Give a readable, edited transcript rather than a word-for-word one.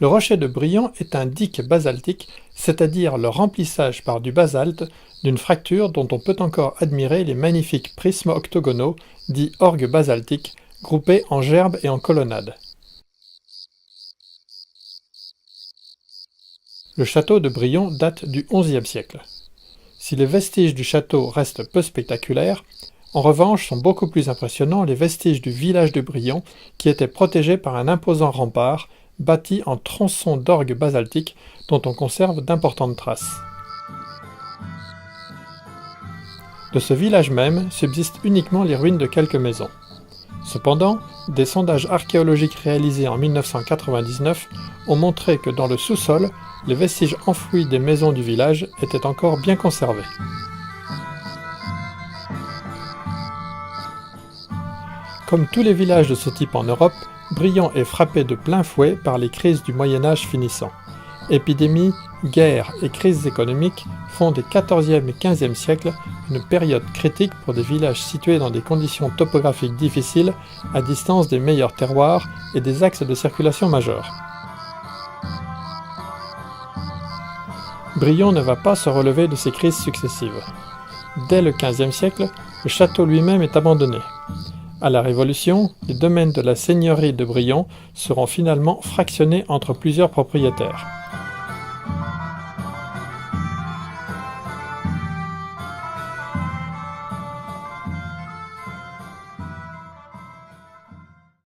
Le rocher de Brion est un dike basaltique, c'est-à-dire le remplissage par du basalte d'une fracture dont on peut encore admirer les magnifiques prismes octogonaux, dits orgues basaltiques, groupés en gerbes et en colonnades. Le château de Brion date du XIe siècle. Si les vestiges du château restent peu spectaculaires, en revanche sont beaucoup plus impressionnants les vestiges du village de Brion qui était protégé par un imposant rempart bâti en tronçons d'orgues basaltiques dont on conserve d'importantes traces. De ce village même subsistent uniquement les ruines de quelques maisons. Cependant, des sondages archéologiques réalisés en 1999 ont montré que dans le sous-sol, les vestiges enfouis des maisons du village étaient encore bien conservés. Comme tous les villages de ce type en Europe, Brion est frappé de plein fouet par les crises du Moyen-Âge finissant. Épidémies, guerres et crises économiques font des XIVe et XVe siècles une période critique pour des villages situés dans des conditions topographiques difficiles, à distance des meilleurs terroirs et des axes de circulation majeurs. Brion ne va pas se relever de ces crises successives. Dès le XVe siècle, le château lui-même est abandonné. À la Révolution, les domaines de la seigneurie de Brion seront finalement fractionnés entre plusieurs propriétaires.